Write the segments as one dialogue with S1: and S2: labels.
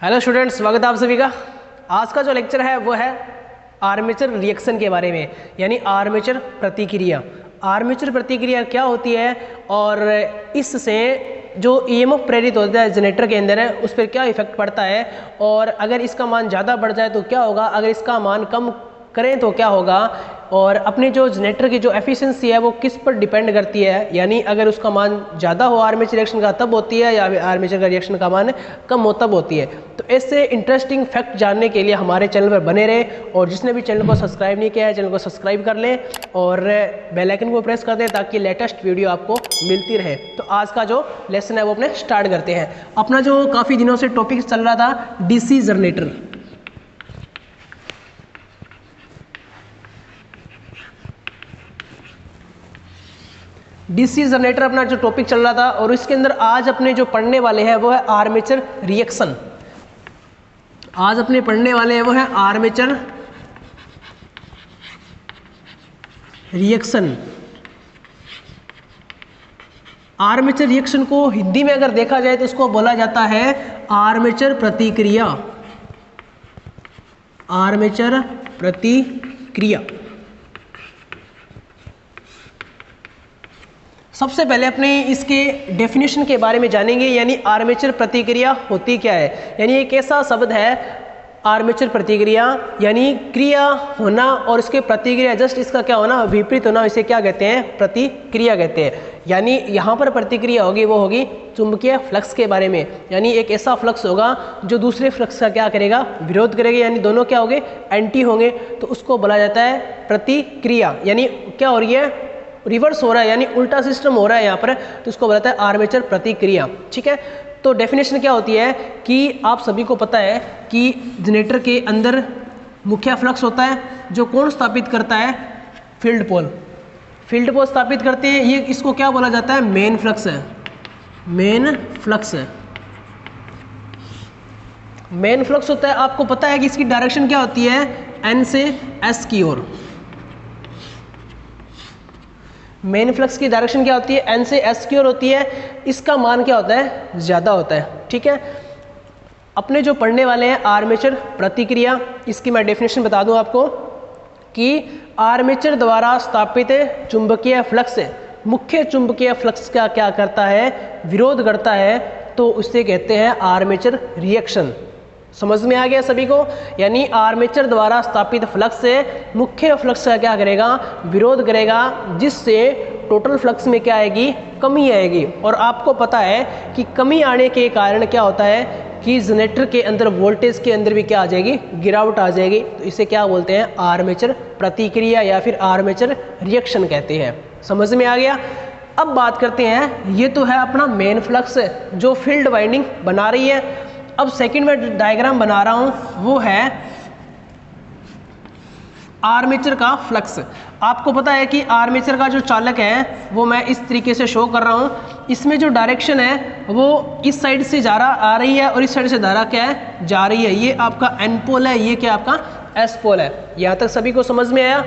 S1: Hello students, स्वागत है आप सभी का। आज का जो लेक्चर है वो है आर्मेचर रिएक्शन के बारे में, यानी आर्मेचर प्रतिक्रिया। आर्मेचर प्रतिक्रिया क्या होती है और इससे जो ईएमएफ प्रेरित होता है जनरेटर के अंदर है उस पर क्या इफेक्ट पड़ता है, और अगर इसका मान ज़्यादा बढ़ जाए तो क्या होगा, अगर इसका मान कम करें तो क्या होगा, और अपने जो जनरेटर की जो एफिशिएंसी है वो किस पर डिपेंड करती है, यानी अगर उसका मान ज़्यादा हो आर्मेचर रिएक्शन का तब होती है, या आर्मेचर का रिएक्शन का मान कम हो तब होती है। तो ऐसे इंटरेस्टिंग फैक्ट जानने के लिए हमारे चैनल पर बने रहे, और जिसने भी चैनल को सब्सक्राइब नहीं किया है चैनल को सब्सक्राइब कर लें और बेल आइकन को प्रेस कर दें ताकि लेटेस्ट वीडियो आपको मिलती रहे। तो आज का जो लेसन है वो अपने स्टार्ट करते हैं। अपना जो काफ़ी दिनों से टॉपिक चल रहा था डीसी जनरेटर, डीसी जनरेटर अपना जो टॉपिक चल रहा था, और इसके अंदर आज अपने जो पढ़ने वाले हैं वो है आर्मेचर रिएक्शन। आज अपने पढ़ने वाले हैं वो है आर्मेचर रिएक्शन। आर्मेचर रिएक्शन को हिंदी में अगर देखा जाए तो उसको बोला जाता है आर्मेचर प्रतिक्रिया। आर्मेचर प्रतिक्रिया। सबसे पहले अपने इसके डेफिनेशन के बारे में जानेंगे, यानी आर्मेचर प्रतिक्रिया होती क्या है। यानी एक ऐसा शब्द है आर्मेचर प्रतिक्रिया, यानी क्रिया होना और इसके प्रतिक्रिया जस्ट इसका क्या होना, विपरीत होना, इसे क्या कहते हैं, प्रतिक्रिया कहते हैं। यानी यहाँ पर प्रतिक्रिया होगी वो होगी चुंबकीय फ्लक्स के बारे में, यानी एक ऐसा फ्लक्स होगा जो दूसरे फ्लक्स का क्या करेगा, विरोध करेगा, यानी दोनों क्या होंगे, एंटी होंगे, तो उसको बोला जाता है प्रतिक्रिया। यानी क्या हो रही है, रिवर्स हो रहा है, यानी उल्टा सिस्टम हो रहा है यहाँ पर, तो उसको बोलता है आर्मेचर प्रतिक्रिया। ठीक है, तो डेफिनेशन क्या होती है कि आप सभी को पता है कि जनरेटर के अंदर मुख्य फ्लक्स होता है जो कौन स्थापित करता है, फील्ड पोल। फील्ड पोल स्थापित करते हैं, ये इसको क्या बोला जाता है, मेन फ्लक्स है। मेन फ्लक्स है, मेन फ्लक्स होता है। आपको पता है कि इसकी डायरेक्शन क्या होती है, एन से एस की ओर। मेन फ्लक्स की डायरेक्शन क्या होती है, एन से एस की ओर होती है। इसका मान क्या होता है, ज़्यादा होता है। ठीक है, अपने जो पढ़ने वाले हैं आर्मेचर प्रतिक्रिया, इसकी मैं डेफिनेशन बता दूं आपको कि आर्मेचर द्वारा स्थापित चुंबकीय फ्लक्स मुख्य चुंबकीय फ्लक्स का क्या करता है, विरोध करता है, तो उसे कहते हैं आर्मेचर रिएक्शन। समझ में आ गया सभी को। यानी आर्मेचर द्वारा स्थापित फ्लक्स से मुख्य फ्लक्स का क्या करेगा, विरोध करेगा, जिससे टोटल फ्लक्स में क्या आएगी, कमी आएगी। और आपको पता है कि कमी आने के कारण क्या होता है कि जनरेटर के अंदर वोल्टेज के अंदर भी क्या आ जाएगी, गिरावट आ जाएगी। तो इसे क्या बोलते हैं, आर्मेचर प्रतिक्रिया या फिर आर्मेचर रिएक्शन कहते हैं। समझ में आ गया। अब बात करते हैं, ये तो है अपना मेन फ्लक्स जो फील्ड वाइंडिंग बना रही है। अब सेकंड में डायग्राम बना रहा हूं वो है आर्मेचर का फ्लक्स। आपको पता है कि आर्मेचर का जो चालक है वो मैं इस तरीके से शो कर रहा हूं। इसमें जो डायरेक्शन है वो इस साइड से आ रही है और इस साइड से धारा क्या है, जा रही है। ये आपका एन पोल है, ये क्या आपका एस पोल है। यहां तक सभी को समझ में आया।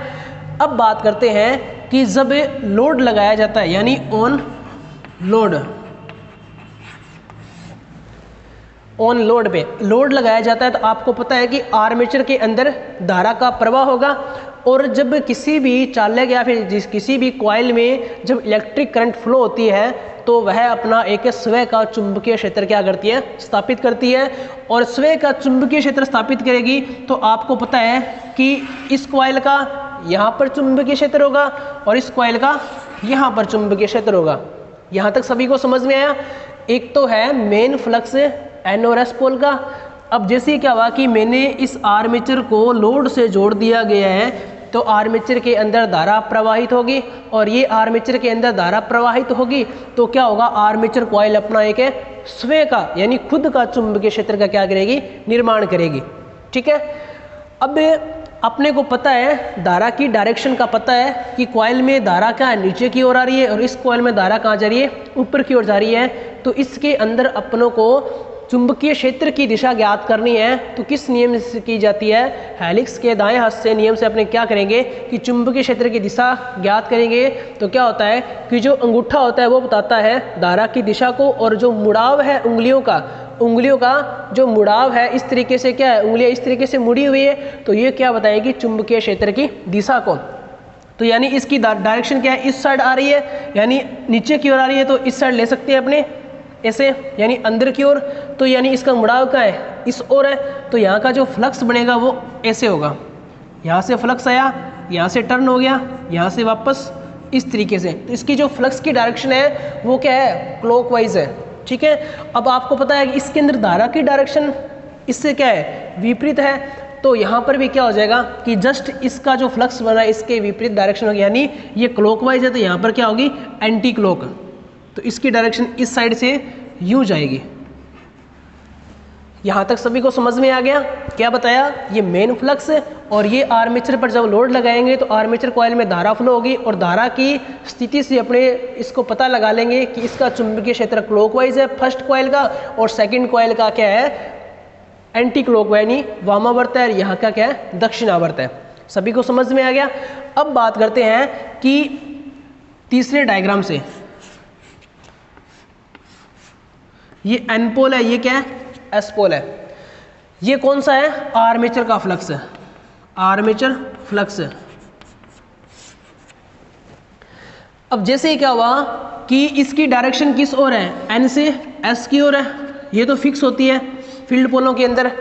S1: अब बात करते हैं कि जब लोड लगाया जाता है, यानी ऑन लोड पे लोड लगाया जाता है, तो आपको पता है कि आर्मेचर के अंदर धारा का प्रवाह होगा। और जब किसी भी चालक या फिर किसी भी कॉइल में जब इलेक्ट्रिक करंट फ्लो होती है तो वह अपना एक स्वयं का चुंबकीय क्षेत्र क्या करती है, स्थापित करती है। और स्वयं का चुंबकीय क्षेत्र स्थापित करेगी तो आपको पता है कि इस कॉइल का यहाँ पर चुंबकीय क्षेत्र होगा और इस कॉइल का यहाँ पर चुंबकीय क्षेत्र होगा। यहाँ तक सभी को समझ में आया। एक तो है मेन फ्लक्स एन और एस पोल का। अब जैसे क्या हुआ कि मैंने इस आर्मेचर को लोड से जोड़ दिया गया है, तो आर्मेचर के अंदर धारा प्रवाहित होगी, और ये आर्मेचर के अंदर धारा प्रवाहित होगी तो क्या होगा, आर्मेचर कॉइल अपना एक स्वयं का यानी खुद का चुंबकीय क्षेत्र का क्या करेगी, निर्माण करेगी। ठीक है, अब अपने को पता है धारा की डायरेक्शन का पता है कि कॉइल में धारा क्या है, नीचे की ओर आ रही है, और इस कॉइल में धारा कहाँ जा रही है, ऊपर की ओर जा रही है। तो इसके अंदर अपनों को चुंबकीय क्षेत्र की दिशा ज्ञात करनी है तो किस नियम से की जाती है, हेलिक्स के दाएं हाथ से नियम से अपने क्या करेंगे कि चुंबकीय क्षेत्र की दिशा ज्ञात करेंगे। तो क्या होता है कि जो अंगूठा होता है वो बताता है धारा की दिशा को, और जो मुड़ाव है उंगलियों का उंगलियों का जो मुड़ाव है इस तरीके से क्या है, उंगलियां इस तरीके से मुड़ी हुई है, तो ये क्या बताएगी, चुंबकीय क्षेत्र की दिशा को। तो यानी इसकी डायरेक्शन क्या है, इस साइड आ रही है, यानी नीचे की ओर आ रही है, तो इस साइड ले सकते हैं अपने ऐसे, यानी अंदर की ओर। तो यानी इसका मुड़ाव क्या है, इस ओर है, तो यहाँ का जो फ्लक्स बनेगा वो ऐसे होगा, यहाँ से फ्लक्स आया, यहाँ से टर्न हो गया, यहाँ से वापस इस तरीके से। तो इसकी जो फ्लक्स की डायरेक्शन है वो क्या है, क्लॉकवाइज है। ठीक है, अब आपको पता है कि इसके अंदर धारा की डायरेक्शन इससे क्या है, विपरीत है। तो यहाँ पर भी क्या हो जाएगा कि जस्ट इसका जो फ्लक्स बना है इसके विपरीत डायरेक्शन होगी, यानी ये क्लॉकवाइज है तो यहाँ पर क्या होगी, एंटी क्लॉक। तो इसकी डायरेक्शन इस साइड से यूं जाएगी। यहाँ तक सभी को समझ में आ गया? क्या बताया, ये मेन फ्लक्स है, और ये आर्मेचर पर जब लोड लगाएंगे तो आर्मेचर कॉइल में धारा फ्लो होगी, और धारा की स्थिति से अपने इसको पता लगा लेंगे कि इसका चुंबकीय क्षेत्र क्लॉकवाइज है फर्स्ट कॉइल का, और सेकंड कॉइल का क्या है, एंटी क्लॉकवाइज यानी वामावर्त है, यहाँ का क्या है, दक्षिणावर्त है। सभी को समझ में आ गया? अब बात करते हैं कि तीसरे डायग्राम से, ये एन पोल है, ये क्या है, एस पोल है। ये कौन सा है, आर्मेचर का फ्लक्स है, आर्मेचर फ्लक्स है। अब जैसे ही क्या हुआ कि इसकी डायरेक्शन किस ओर है, एन से एस की ओर है, ये तो फिक्स होती है फील्ड पोलों के अंदर।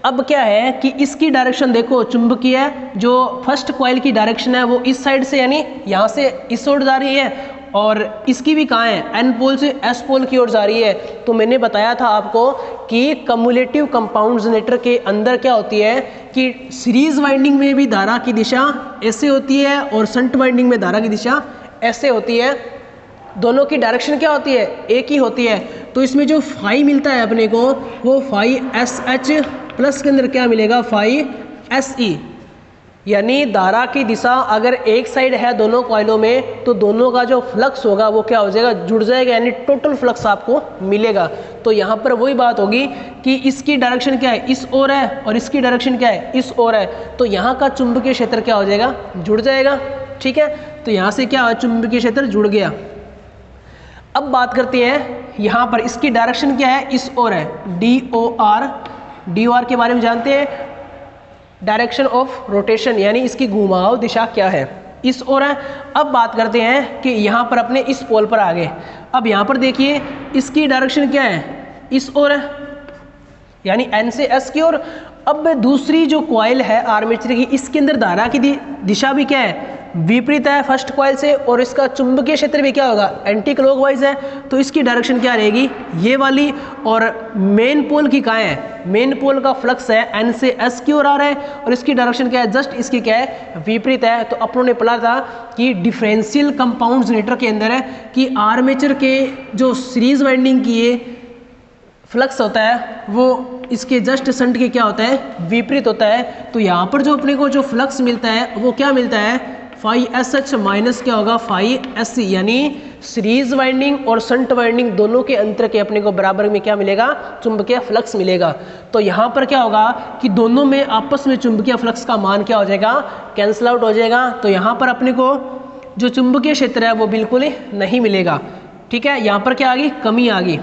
S1: अब क्या है कि इसकी डायरेक्शन देखो, चुंबकीय जो फर्स्ट कॉइल की डायरेक्शन है वो इस साइड से, यानी यहाँ से इस ओर जा रही है, और इसकी भी कहाँ है, एन पोल से एस पोल की ओर जा रही है। तो मैंने बताया था आपको कि कम्युलेटिव कंपाउंड जनरेटर के अंदर क्या होती है कि सीरीज वाइंडिंग में भी धारा की दिशा ऐसे होती है, और शंट वाइंडिंग में धारा की दिशा ऐसे होती है। दोनों की डायरेक्शन क्या होती है, एक ही होती है। तो इसमें जो फाई मिलता है अपने को, वो फाई एस एच प्लस के अंदर क्या मिलेगा, फाई एस ई, यानी धारा की दिशा अगर एक साइड है दोनों कॉइलों में, तो दोनों का जो फ्लक्स होगा वो क्या हो जाएगा, जुड़ जाएगा, यानी टोटल फ्लक्स आपको मिलेगा। तो यहाँ पर वही बात होगी कि इसकी डायरेक्शन क्या है, इस ओर है, और इसकी डायरेक्शन क्या है, इस ओर है, तो यहाँ का चुंबकीय क्षेत्र क्या हो जाएगा, जुड़ जाएगा। ठीक है, तो यहाँ से क्या है, चुंबकीय क्षेत्र जुड़ गया। अब बात करते हैं यहाँ पर, इसकी डायरेक्शन क्या है, इस ओर है, डी ओ आर के बारे में जानते हैं, डायरेक्शन ऑफ रोटेशन, यानी इसकी घुमाव दिशा क्या है, इस ओर है। अब बात करते हैं कि यहाँ पर अपने इस पोल पर आ गए। अब यहाँ पर देखिए इसकी डायरेक्शन क्या है, इस ओर है, यानी एन से एस की ओर। अब दूसरी जो कॉइल है आर्मेचर की, इसके अंदर धारा की दिशा भी क्या है, विपरीत है फर्स्ट कॉइल से, और इसका चुंबकीय क्षेत्र भी क्या होगा, एंटी क्लॉकवाइज है। तो इसकी डायरेक्शन क्या रहेगी, ये वाली। और मेन पोल की कहाँ है, मेन पोल का फ्लक्स है एन से एस की ओर आ रहा है, और इसकी डायरेक्शन क्या है, जस्ट इसकी क्या है, विपरीत है। तो अपनों ने पढ़ा था कि डिफरेंशियल कंपाउंड जनरेटर के अंदर है कि आर्मेचर के जो सीरीज वाइंडिंग की ये फ्लक्स होता है वो इसके जस्ट शंट के क्या होता है, विपरीत होता है। तो यहाँ पर जो अपने को जो फ्लक्स मिलता है वो क्या मिलता है, फाई एस एच माइनस क्या होगा, फाई एस सी, यानी सीरीज वाइंडिंग और शंट वाइंडिंग दोनों के अंतर के अपने को बराबर में क्या मिलेगा, चुंबकीय फ्लक्स मिलेगा। तो यहाँ पर क्या होगा कि दोनों में आपस में चुंबकीय फ्लक्स का मान क्या हो जाएगा, कैंसिल आउट हो जाएगा। तो यहाँ पर अपने को जो चुंबकीय क्षेत्र है वो बिल्कुल ही नहीं मिलेगा। ठीक है, यहाँ पर क्या आ गई, कमी आ गई।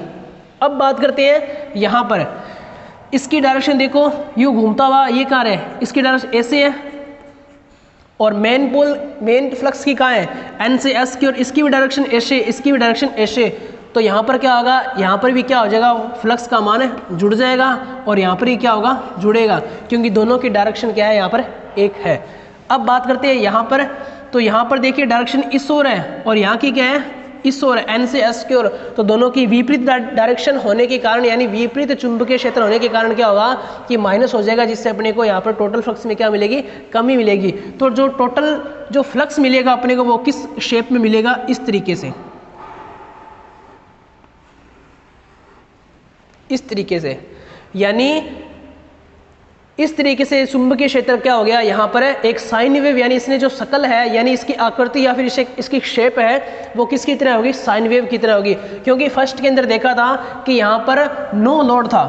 S1: अब बात करते हैं यहाँ पर, इसकी डायरेक्शन देखो यूँ घूमता हुआ ये कहाँ है, इसकी डायरेक्शन ऐसे है, और मेन पोल मेन फ्लक्स की कहाँ है, एन से एस की, और इसकी भी डायरेक्शन ऐसे, इसकी भी डायरेक्शन ऐसे। तो यहाँ पर क्या होगा, यहाँ पर भी क्या हो जाएगा, फ्लक्स का मान है जुड़ जाएगा, और यहाँ पर ही क्या होगा, जुड़ेगा, क्योंकि दोनों की डायरेक्शन क्या है, यहाँ पर एक है। अब बात करते हैं यहाँ पर, तो यहाँ पर देखिए डायरेक्शन इस ओर है, और यहाँ की क्या है, इस ओर, एन से एस की ओर। तो दोनों की विपरीत डायरेक्शन होने के कारण, यानी विपरीत चुंबकीय क्षेत्र होने के कारण क्या होगा कि माइनस हो जाएगा, जिससे अपने को यहाँ पर टोटल फ्लक्स में क्या मिलेगी, कमी मिलेगी। तो जो टोटल जो फ्लक्स मिलेगा अपने को वो किस शेप में मिलेगा, इस तरीके से, इस तरीके से, यानी इस तरीके से चुंबकीय क्षेत्र क्या हो गया, यहाँ पर है एक साइन वेव, यानी इसने जो शकल है, यानी इसकी आकृति या फिर इसकी शेप है वो किसकी तरह होगी, साइन वेव की तरह होगी। क्योंकि फर्स्ट के अंदर देखा था कि यहाँ पर नो लोड था,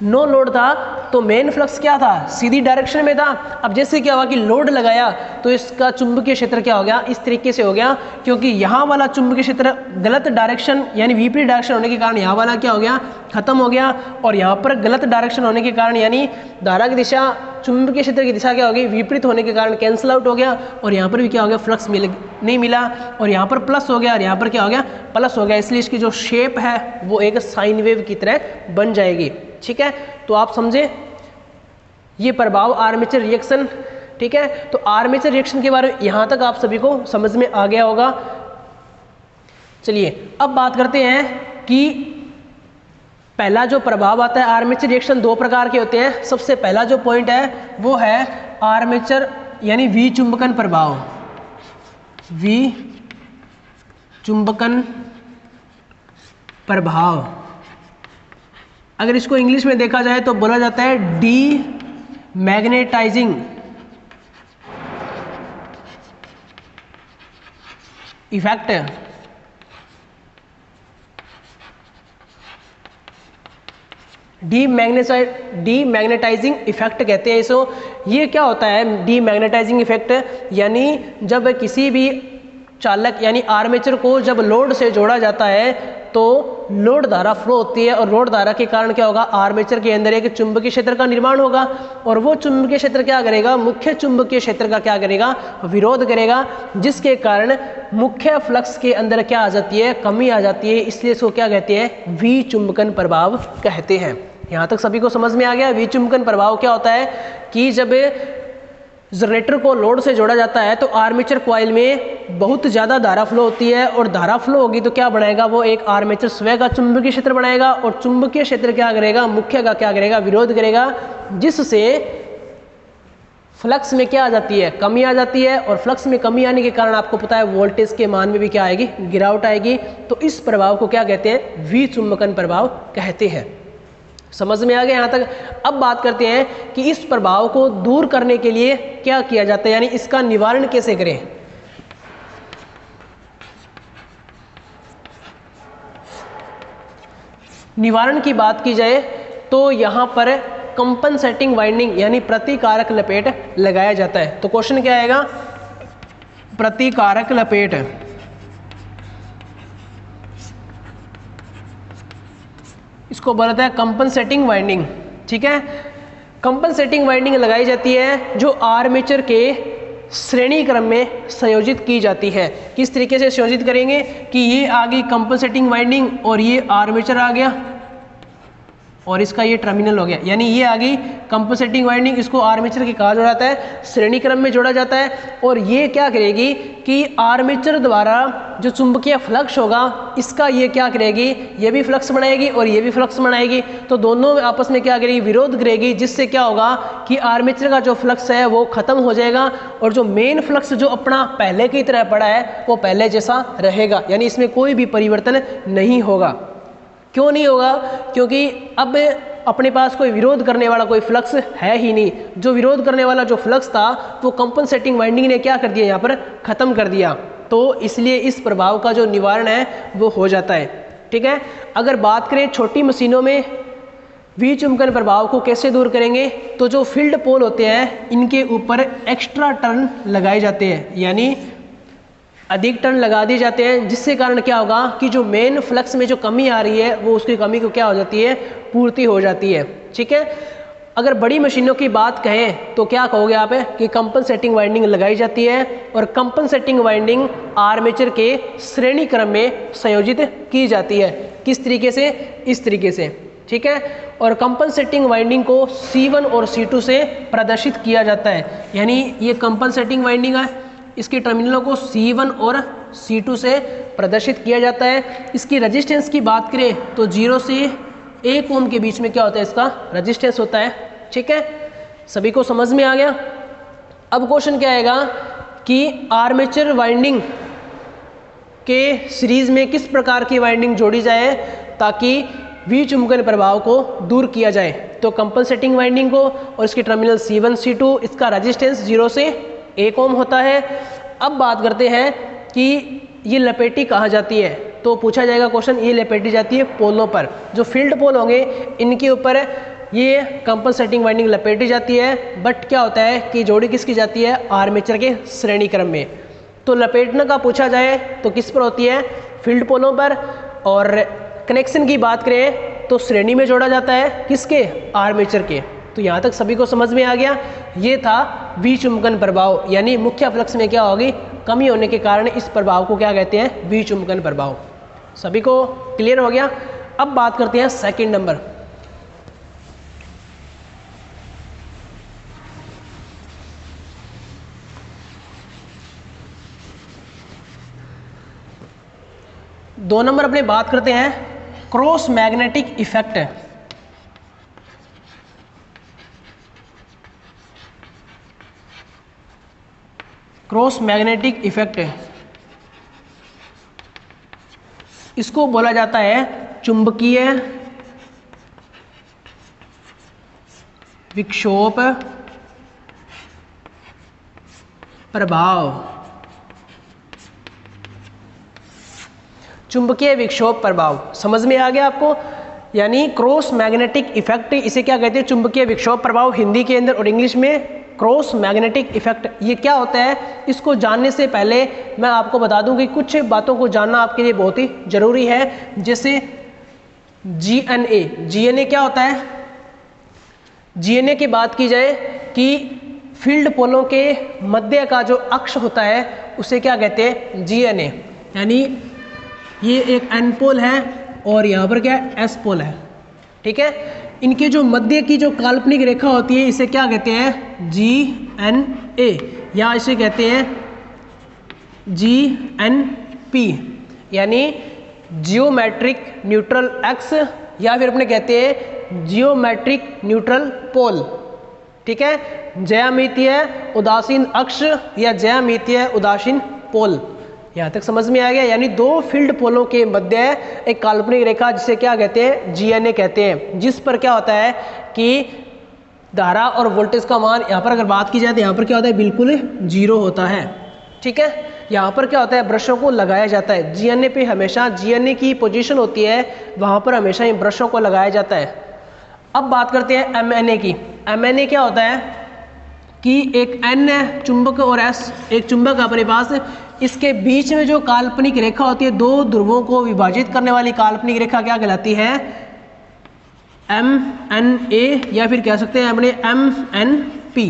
S1: नो लोड था तो मेन फ्लक्स क्या था, सीधी डायरेक्शन में था। अब जैसे क्या हुआ कि लोड लगाया तो इसका चुंबकीय क्षेत्र क्या हो गया, इस तरीके से हो गया, क्योंकि यहाँ वाला चुंबकीय क्षेत्र गलत डायरेक्शन यानी विपरीत डायरेक्शन होने के कारण यहाँ वाला क्या हो गया, खत्म हो गया। और यहाँ पर गलत डायरेक्शन होने के कारण यानी धारा की दिशा, चुंबकीय क्षेत्र की दिशा क्या हो गई, विपरीत होने के कारण कैंसिल आउट हो गया। और यहाँ पर भी क्या हो गया, फ्लक्स नहीं मिला, और यहाँ पर प्लस हो गया और यहाँ पर क्या हो गया, प्लस हो गया। इसलिए इसकी जो शेप है वो एक साइन वेव की तरह बन जाएगी। ठीक है, तो आप समझे ये प्रभाव आर्मेचर रिएक्शन। ठीक है, तो आर्मेचर रिएक्शन के बारे में यहाँ तक आप सभी को समझ में आ गया होगा। चलिए अब बात करते हैं कि पहला जो प्रभाव आता है, आर्मेचर रिएक्शन दो प्रकार के होते हैं। सबसे पहला जो पॉइंट है वो है आर्मेचर यानी विचुंबकन प्रभाव। विचुंबकन प्रभाव अगर इसको इंग्लिश में देखा जाए तो बोला जाता है demagnetising effect. Demagnetising effect कहते हैं इसको। ये क्या होता है डीमैग्नेटाइजिंग इफेक्ट, यानी जब किसी भी चालक यानी आर्मेचर को जब लोड से जोड़ा जाता है तो लोड धारा फ्लो होती है, और लोड धारा के कारण क्या होगा, आर्मेचर के अंदर एक चुंबकीय क्षेत्र का निर्माण होगा, और वो चुंबकीय क्षेत्र क्या करेगा, मुख्य चुंबकीय क्षेत्र का क्या करेगा, विरोध करेगा, जिसके कारण मुख्य फ्लक्स के अंदर क्या आ जाती है, कमी आ जाती है। इसलिए इसको क्या कहते हैं, विचुंबकन प्रभाव कहते हैं। यहाँ तक सभी को समझ में आ गया। विचुंबकन प्रभाव क्या होता है कि जब जनरेटर को लोड से जोड़ा जाता है तो आर्मेचर कॉइल में बहुत ज़्यादा धारा फ्लो होती है, और धारा फ्लो होगी तो क्या बनाएगा, वो एक आर्मेचर स्वयं का चुंबकीय क्षेत्र बनाएगा, और चुंबकीय क्षेत्र क्या करेगा, मुख्य का क्या करेगा, विरोध करेगा, जिससे फ्लक्स में क्या आ जाती है, कमी आ जाती है। और फ्लक्स में कमी आने के कारण आपको पता है वोल्टेज के मान में भी क्या आएगी, गिरावट आएगी। तो इस प्रभाव को क्या कहते हैं, विचुंबकन प्रभाव कहते हैं। समझ में आ गया यहाँ तक। अब बात करते हैं कि इस प्रभाव को दूर करने के लिए क्या किया जाता है, यानी इसका निवारण कैसे करें। निवारण की बात की जाए तो यहाँ पर कंपनसेटिंग वाइंडिंग यानी प्रतिकारक लपेट लगाया जाता है। तो क्वेश्चन क्या आएगा, प्रतिकारक लपेट। इसको बोलता है कंपनसेटिंग वाइंडिंग। ठीक है, कंपनसेटिंग वाइंडिंग लगाई जाती है जो आर्मेचर के श्रेणी क्रम में संयोजित की जाती है। किस तरीके से संयोजित करेंगे कि ये आ गई कंपनसेटिंग वाइंडिंग और ये आर्मेचर आ गया और इसका ये टर्मिनल हो गया, यानी ये आ गई कंपनसेटिंग वाइंडिंग। इसको आर्मेचर के कहा जाता है, श्रेणी क्रम में जोड़ा जाता है, और ये क्या करेगी कि आर्मेचर द्वारा जो चुंबकीय फ्लक्स होगा इसका ये क्या करेगी, ये भी फ्लक्स बनाएगी और ये भी फ्लक्स बनाएगी। तो दोनों आपस में क्या करेगी, विरोध करेगी, जिससे क्या होगा कि आर्मेचर का जो फ्लक्स है वो खत्म हो जाएगा, और जो मेन फ्लक्स जो अपना पहले की तरह पड़ा है वो पहले जैसा रहेगा, यानी इसमें कोई भी परिवर्तन नहीं होगा। क्यों नहीं होगा, क्योंकि अब अपने पास कोई विरोध करने वाला कोई फ्लक्स है ही नहीं। जो विरोध करने वाला जो फ्लक्स था वो कंपनसेटिंग वाइंडिंग ने क्या कर दिया, यहाँ पर खत्म कर दिया। तो इसलिए इस प्रभाव का जो निवारण है वो हो जाता है। ठीक है, अगर बात करें छोटी मशीनों में विचुंबकन प्रभाव को कैसे दूर करेंगे, तो जो फील्ड पोल होते हैं इनके ऊपर एक्स्ट्रा टर्न लगाए जाते हैं, यानी अधिक टर्न लगा दिए जाते हैं, जिससे कारण क्या होगा कि जो मेन फ्लक्स में जो कमी आ रही है वो उसकी कमी को क्या हो जाती है, पूर्ति हो जाती है। ठीक है, अगर बड़ी मशीनों की बात कहें तो क्या कहोगे आप कि कंपनसेटिंग वाइंडिंग लगाई जाती है, और कंपनसेटिंग वाइंडिंग आर्मेचर के श्रेणी क्रम में संयोजित की जाती है। किस तरीके से, इस तरीके से। ठीक है, और कंपनसेटिंग वाइंडिंग को C1 और C2 से प्रदर्शित किया जाता है, यानी ये कंपनसेटिंग वाइंडिंग है, इसके टर्मिनलों को C1 और C2 से प्रदर्शित किया जाता है। इसकी रेजिस्टेंस की बात करें तो 0 से 1 ओम के बीच में क्या होता है, इसका रेजिस्टेंस होता है। ठीक है, सभी को समझ में आ गया। अब क्वेश्चन क्या आएगा कि आर्मेचर वाइंडिंग के सीरीज में किस प्रकार की वाइंडिंग जोड़ी जाए ताकि विचुंबकन प्रभाव को दूर किया जाए। तो कंपनसेटिंग वाइंडिंग को और इसके टर्मिनल C1 C2, इसका रेजिस्टेंस 0 से 1 ओम होता है। अब बात करते हैं कि ये लपेटी कहाँ जाती है, तो पूछा जाएगा क्वेश्चन, ये लपेटी जाती है पोलों पर। जो फील्ड पोल होंगे इनके ऊपर ये कंपनसेटिंग वाइंडिंग लपेटी जाती है, बट क्या होता है कि जोड़ी किसकी जाती है, आर्मेचर के श्रेणी क्रम में। तो लपेटने का पूछा जाए तो किस पर होती है, फील्ड पोलों पर, और कनेक्शन की बात करें तो श्रेणी में जोड़ा जाता है किसके, आर्मेचर के। तो यहाँ तक सभी को समझ में आ गया। ये था विचुंबकन प्रभाव, यानी मुख्य फ्लक्स में क्या होगी, कमी होने के कारण इस प्रभाव को क्या कहते हैं, विचुंबकन प्रभाव। सभी को क्लियर हो गया। अब बात करते हैं सेकंड नंबर। दो नंबर अपने बात करते हैं cross magnetic effect. Cross magnetic effect, इसको बोला जाता है चुंबकीय विक्षोभ प्रभाव। चुंबकीय विक्षोभ प्रभाव समझ में आ गया आपको, यानी क्रॉस मैग्नेटिक इफेक्ट, इसे क्या कहते हैं, चुंबकीय विक्षोभ प्रभाव हिंदी के अंदर, और इंग्लिश में क्रॉस मैग्नेटिक इफेक्ट। ये क्या होता है, इसको जानने से पहले मैं आपको बता दूं कि कुछ बातों को जानना आपके लिए बहुत ही जरूरी है। जैसे जीएनए, जीएनए क्या होता है, जीएनए की बात की जाए कि फील्ड पोलों के मध्य का जो अक्ष होता है उसे क्या कहते हैं, जीएनए। यानी ये एक एन पोल है और यहाँ पर क्या है, एस पोल है, ठीक है। इनके जो मध्य की जो काल्पनिक रेखा होती है इसे क्या कहते हैं, जी एन ए, या इसे कहते हैं जी एन पी, यानी जियोमेट्रिक न्यूट्रल एक्स, या फिर अपने कहते हैं जियोमेट्रिक न्यूट्रल पोल, ठीक है। ज्यामितीय उदासीन अक्ष या ज्यामितीय उदासीन पोल, यहाँ तक समझ में आ गया। यानी दो फील्ड पोलों के मध्य एक काल्पनिक रेखा जिसे क्या कहते हैं, जीएनए कहते हैं, जिस पर क्या होता है कि धारा और वोल्टेज का मान, यहाँ पर अगर बात की जाए तो यहाँ पर क्या होता है, बिल्कुल जीरो होता है, ठीक है। यहाँ पर क्या होता है, ब्रशों को लगाया जाता है जीएनए पे, हमेशा जीएनए की पोजीशन होती है वहाँ पर हमेशा इन ब्रशों को लगाया जाता है। अब बात करते हैं एमएनए की। एमएनए क्या होता है कि एक एन चुंबक और एस, एक चुंबक अपने पास, इसके बीच में जो काल्पनिक रेखा होती है, दो ध्रुवों को विभाजित करने वाली काल्पनिक रेखा क्या कहलाती है, एम एन ए, या फिर कह सकते हैं अपने एम एन पी।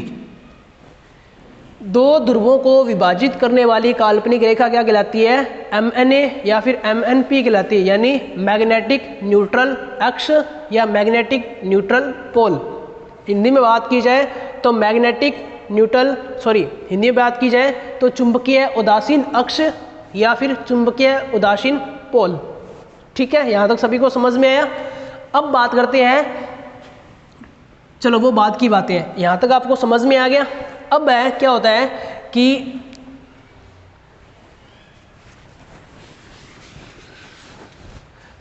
S1: दो ध्रुवों को विभाजित करने वाली काल्पनिक रेखा क्या कहलाती है, एम एन ए या फिर एम एन पी कहलाती है, यानी मैग्नेटिक न्यूट्रल अक्ष या मैग्नेटिक न्यूट्रल पोल। हिंदी में बात की जाए तो मैग्नेटिक न्यूट्रल, हिंदी में बात की जाए तो चुंबकीय उदासीन अक्ष या फिर चुंबकीय उदासीन पोल, ठीक है। यहाँ तक सभी को समझ में आया। अब बात करते हैं, चलो वो बात की बातें हैं, यहाँ तक आपको समझ में आ गया। अब क्या होता है कि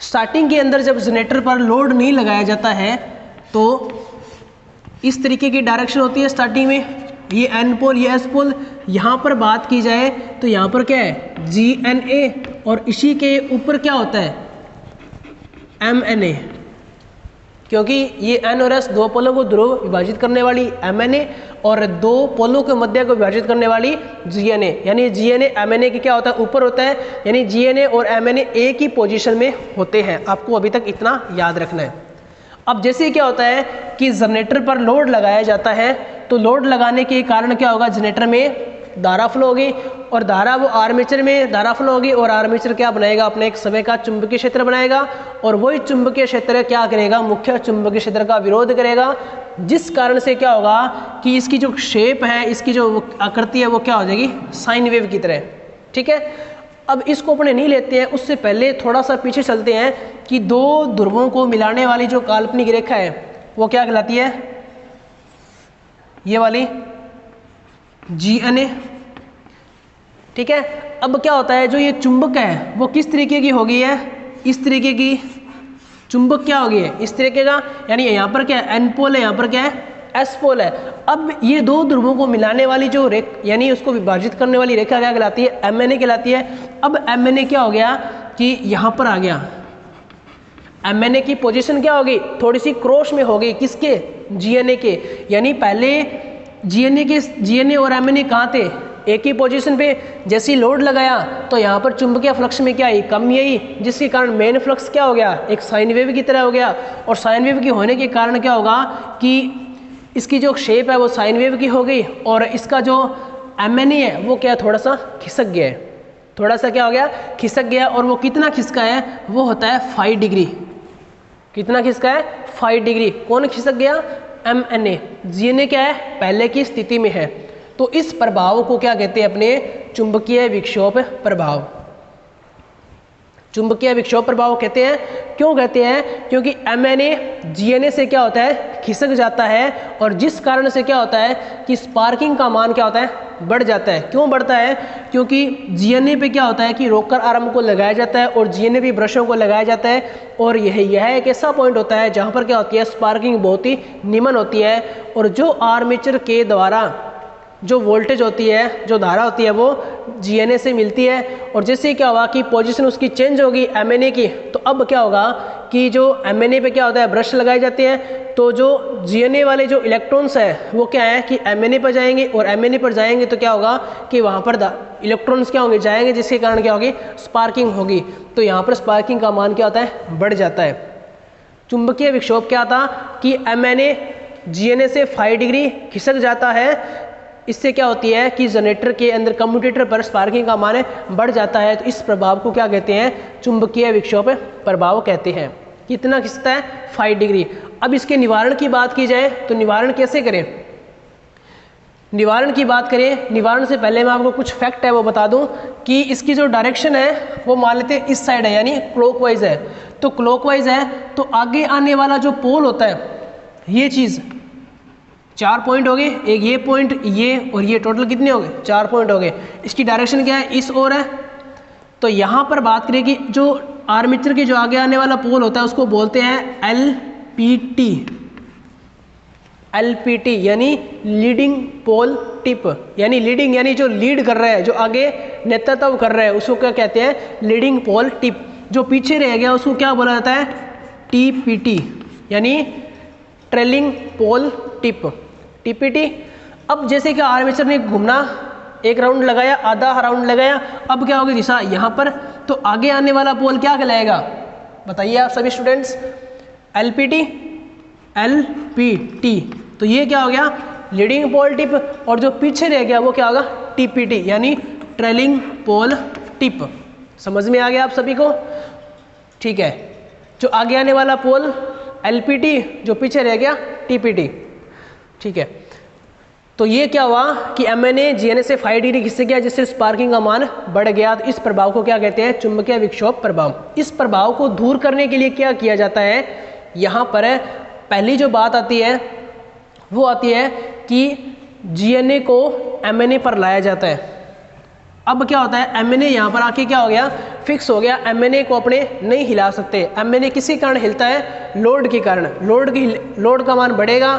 S1: स्टार्टिंग के अंदर जब जनरेटर पर लोड नहीं लगाया जाता है तो इस तरीके की डायरेक्शन होती है स्टार्टिंग में, ये एन पोल, ये एस पोल। यहाँ पर बात की जाए तो यहाँ पर क्या है, जी एन ए, और इसी के ऊपर क्या होता है, एम एन ए, क्योंकि ये एन और एस दो पोलों को ध्रुव विभाजित करने वाली एम एन ए और दो पोलों के मध्य को विभाजित करने वाली जी एन ए, यानी G N A M N A की क्या होता है, ऊपर होता है, यानी जी एन ए और एम एन ए एक ही पोजीशन में होते हैं। आपको अभी तक इतना याद रखना है। अब जैसे क्या होता है कि जनरेटर पर लोड लगाया जाता है तो लोड लगाने के कारण क्या होगा, जनरेटर में धारा फ्लो होगी और धारा वो आर्मेचर में धारा फ्लो होगी और आर्मेचर क्या बनाएगा, अपने एक समय का चुंबकीय क्षेत्र बनाएगा और वही चुंबकीय क्षेत्र क्या करेगा, मुख्य चुंबकीय क्षेत्र का विरोध करेगा, जिस कारण से क्या होगा कि इसकी जो शेप है, इसकी जो आकृति है वो क्या हो जाएगी, साइन वेव की तरह, ठीक है। अब इसको अपने नहीं लेते हैं, उससे पहले थोड़ा सा पीछे चलते हैं कि दो ध्रुवों को मिलाने वाली जो काल्पनिक रेखा है वो क्या कहलाती है, ये वाली जी एन ए, ठीक है। अब क्या होता है, जो ये चुंबक है वो किस तरीके की हो गई है, इस तरीके की चुंबक क्या हो गई है, इस तरीके का, यानी यहाँ पर क्या है, एन पोल है, यहाँ पर क्या है, एस पोल है। अब ये दो ध्रुवों को मिलाने वाली जो यानी उसको विभाजित करने वाली रेखा क्या कहलाती है, एम एन ए कहलाती है। अब एम एन ए क्या हो गया कि यहाँ पर आ गया, एमएनए की पोजीशन क्या होगी, थोड़ी सी क्रॉस में होगी, किसके, जीएनए के। यानी पहले जीएनए और एमएनए कहाँ थे, एक ही पोजीशन पे। जैसे ही लोड लगाया तो यहाँ पर चुंबकीय फ्लक्स में क्या आई, कमी आई, जिसके कारण मेन फ्लक्स क्या हो गया, एक साइन वेव की तरह हो गया। और साइन वेव की होने के कारण क्या होगा कि इसकी जो शेप है वो साइन वेव की हो गई, और इसका जो एमएनए है वो क्या, थोड़ा सा खिसक गया है, थोड़ा सा क्या हो गया, खिसक गया। और वो कितना खिसका है, वो होता है 5 डिग्री। कितना खिसका है, 5 डिग्री। कौन खिसक गया, एमएनए। जीएनए क्या है, पहले की स्थिति में है। तो इस प्रभाव को क्या कहते हैं अपने, चुंबकीय विक्षोभ प्रभाव। चुंबकीय विक्षोभ प्रभाव कहते हैं। क्यों कहते हैं, क्योंकि एमएनए जीएनए से क्या होता है, खिसक जाता है, और जिस कारण से क्या होता है कि स्पार्किंग का मान क्या होता है, बढ़ जाता है। क्यों बढ़ता है, क्योंकि जीएनए पे क्या होता है कि रोकर आर्म को लगाया जाता है, और जीएनए भी ब्रशों को लगाया जाता है। और यह एक ऐसा पॉइंट होता है जहाँ पर क्या होती है, स्पार्किंग बहुत ही निम्न होती है, और जो आर्मेचर के द्वारा जो वोल्टेज होती है, जो धारा होती है, वो जीएनए से मिलती है। और जैसे क्या हुआ कि पोजीशन उसकी चेंज होगी एमएनए की, तो अब क्या होगा कि जो एमएनए पे क्या होता है, ब्रश लगाए जाते हैं, तो जो जीएनए वाले जो इलेक्ट्रॉन्स है वो क्या है कि एमएनए पर जाएंगे, और एमएनए पर जाएंगे तो क्या होगा कि वहाँ पर इलेक्ट्रॉन्स क्या होंगे, जाएंगे, जिसके कारण क्या होगी, स्पार्किंग होगी। तो यहाँ पर स्पार्किंग का मान क्या होता है, बढ़ जाता है। चुंबकीय विक्षोभ क्या था कि एमएनए जीएनए से 5 डिग्री खिसक जाता है। इससे क्या होती है कि जनरेटर के अंदर कम्यूटेटर पर स्पार्किंग का मान बढ़ जाता है। तो इस प्रभाव को क्या कहते हैं, चुंबकीय विक्षोभ प्रभाव कहते हैं। कितना खिसकता है, 5 डिग्री। अब इसके निवारण की बात की जाए तो निवारण कैसे करें, निवारण की बात करें, निवारण से पहले मैं आपको कुछ फैक्ट है वो बता दूं कि इसकी जो डायरेक्शन है वो मान लेते हैं इस साइड है, यानी क्लॉकवाइज है। तो क्लॉकवाइज है तो आगे आने वाला जो पोल होता है, ये चीज़ 4 पॉइंट हो गए, एक ये पॉइंट, ये और ये, टोटल कितने हो गए, 4 पॉइंट हो गए। इसकी डायरेक्शन क्या है, इस ओर है। तो यहाँ पर बात करें कि जो आर्मेचर के जो आगे आने वाला पोल होता है उसको बोलते हैं एलपीटी। एलपीटी यानी लीडिंग पोल टिप, यानी लीडिंग यानी जो लीड कर रहा है, जो आगे नेतृत्व कर रहा है, उसको क्या कहते हैं, लीडिंग पोल टिप। जो पीछे रह गया उसको क्या बोला जाता है, टीपीटी, यानी ट्रेलिंग पोल टिप, टीपीटी। अब जैसे कि आर्मेचर ने घूमना, एक राउंड लगाया, आधा राउंड लगाया, अब क्या होगी दिशा यहाँ पर, तो आगे आने वाला पोल क्या कहलाएगा, बताइए आप सभी स्टूडेंट्स, एलपीटी, एलपीटी। तो ये क्या हो गया, लीडिंग पोल टिप, और जो पीछे रह गया वो क्या होगा, टीपीटी, यानी ट्रेलिंग पोल टिप। समझ में आ गया आप सभी को, ठीक है। जो आगे आने वाला पोल एलपीटी, जो पीछे रह गया टीपीटी, ठीक है। तो ये क्या हुआ कि एमएनए जीएनए से 5 डिग्री खिसक गया, जिससे स्पार्किंग का मान बढ़ गया। तो इस प्रभाव को क्या कहते हैं, चुंबकीय विक्षोभ प्रभाव। इस प्रभाव को दूर करने के लिए क्या किया जाता है, यहाँ पर पहली जो बात आती है वो आती है कि जीएनए को एमएनए पर लाया जाता है। अब क्या होता है, एमएनए यहाँ पर आके क्या हो गया, फिक्स हो गया। एमएनए को अपने नहीं हिला सकते। एमएनए किसी कारण हिलता है, लोड के कारण। लोड का मान बढ़ेगा,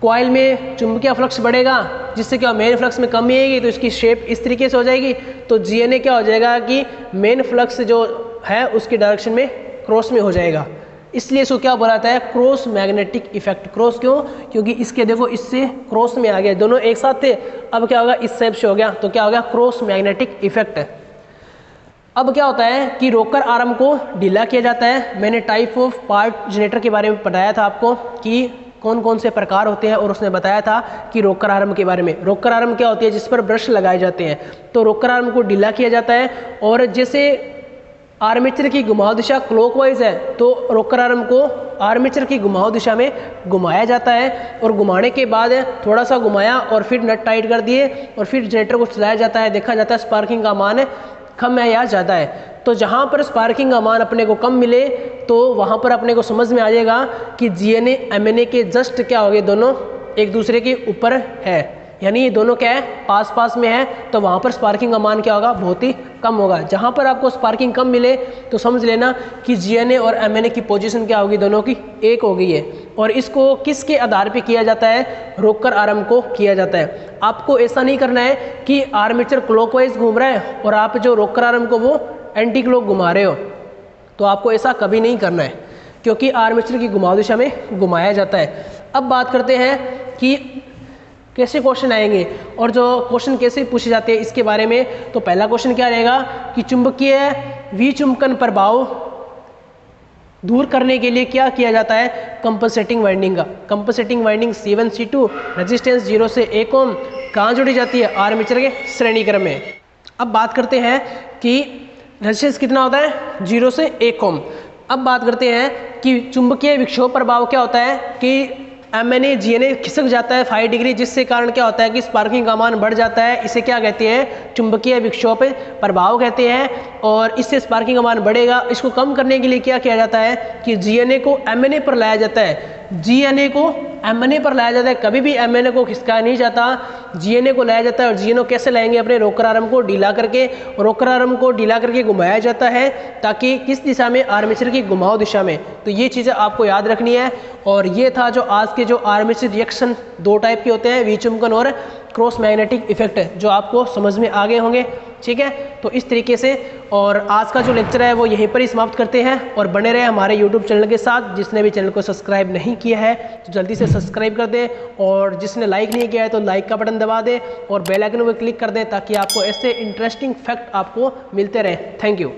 S1: कॉइल में चुंबकीय फ्लक्स बढ़ेगा, जिससे क्या मेन फ्लक्स में कमी आएगी, तो इसकी शेप इस तरीके से हो जाएगी। तो जीएनए क्या हो जाएगा कि मेन फ्लक्स जो है उसकी डायरेक्शन में क्रॉस में हो जाएगा। इसलिए इसको क्या बोला जाता है, क्रॉस मैग्नेटिक इफेक्ट। क्रॉस क्यों, क्योंकि इसके देखो इससे क्रॉस में आ गया, दोनों एक साथ थे, अब क्या होगा, इस शेप से हो गया, तो क्या हो गया, क्रॉस मैग्नेटिक इफेक्ट। अब क्या होता है कि रोकर आर्म को ढीला किया जाता है। मैंने टाइप ऑफ पार्ट जनरेटर के बारे में बताया था आपको कि कौन कौन से प्रकार होते हैं, और उसने बताया था कि रोकर आर्म के बारे में। रोकर आर्म क्या होती है, जिस पर ब्रश लगाए जाते हैं। तो रोकर आर्म को ढीला किया जाता है, और जैसे आर्मेचर की घुमाव दिशा क्लॉकवाइज है, तो रोकर आर्म को आर्मेचर की घुमाव दिशा में घुमाया जाता है। और घुमाने के बाद थोड़ा सा घुमाया और फिर नट टाइट कर दिए, और फिर जनरेटर को चलाया जाता है। देखा जाता है स्पार्किंग का मान कम है या ज़्यादा है। तो जहाँ पर स्पार्किंग का मान अपने को कम मिले, तो वहाँ पर अपने को समझ में आ जाएगा कि जीएनए एमएनए के जस्ट क्या हो गए, दोनों एक दूसरे के ऊपर है, यानी ये दोनों क्या है, पास पास में है। तो वहाँ पर स्पार्किंग का मान क्या होगा, बहुत ही कम होगा। जहाँ पर आपको स्पार्किंग कम मिले तो समझ लेना कि जीएनए और एमएनए की पोजीशन क्या होगी, दोनों की एक हो गई है। और इसको किसके आधार पे किया जाता है, रोकर आर्म को किया जाता है। आपको ऐसा नहीं करना है कि आर्मेचर क्लॉकवाइज घूम रहा है और आप जो रोकर आर्म को वो एंटी क्लॉक घुमा रहे हो। तो आपको ऐसा कभी नहीं करना है, क्योंकि आर्मेचर की घुमाव दिशा में घुमाया जाता है। अब बात करते हैं कि कैसे क्वेश्चन आएंगे और जो क्वेश्चन कैसे पूछे जाते हैं इसके बारे में। तो पहला क्वेश्चन क्या रहेगा कि चुंबकीय विचुंबकन प्रभाव दूर करने के लिए क्या किया जाता है, कंपनसेटिंग वाइंडिंग का। Compensating winding C1 C2 resistance 0 से 1 ओम कहाँ जोड़ी जाती है, आर्मेचर के श्रेणी क्रम में। अब बात करते हैं कि रेजिस्टेंस कितना होता है, 0 से 1 ओम। अब बात करते हैं कि चुंबकीय विक्षोभ प्रभाव क्या होता है कि MNA GNA खिसक जाता है 5 डिग्री, जिससे कारण क्या होता है कि स्पार्किंग का मान बढ़ जाता है। इसे क्या कहते हैं, चुंबकीय विक्षोभ प्रभाव कहते हैं। और इससे स्पार्किंग का मान बढ़ेगा। इसको कम करने के लिए क्या किया जाता है कि GNA को MNA पर लाया जाता है। GNA को MNA पर लाया जाता है, कभी भी MNA को खिसकाया नहीं जाता, GNA को लाया जाता है। और GNA कैसे लाएंगे, अपने रोकर आर्म को ढीला करके, रोकर आर्म को ढीला करके घुमाया जाता है, ताकि किस दिशा में, आर्मेचर की घुमाव दिशा में। तो ये चीज़ें आपको याद रखनी है। और ये था जो आज के जो आर्मेचर रिएक्शन 2 टाइप के होते हैं, विचुंबकन और क्रॉस मैग्नेटिक इफेक्ट, जो आपको समझ में आ गए होंगे। ठीक है, तो इस तरीके से और आज का जो लेक्चर है वो यहीं पर ही समाप्त करते हैं। और बने रहे हमारे YouTube चैनल के साथ। जिसने भी चैनल को सब्सक्राइब नहीं किया है तो जल्दी से सब्सक्राइब कर दें, और जिसने लाइक नहीं किया है तो लाइक का बटन दबा दें और बेल आइकन पर क्लिक कर दें, ताकि आपको ऐसे इंटरेस्टिंग फैक्ट आपको मिलते रहें। Thank you.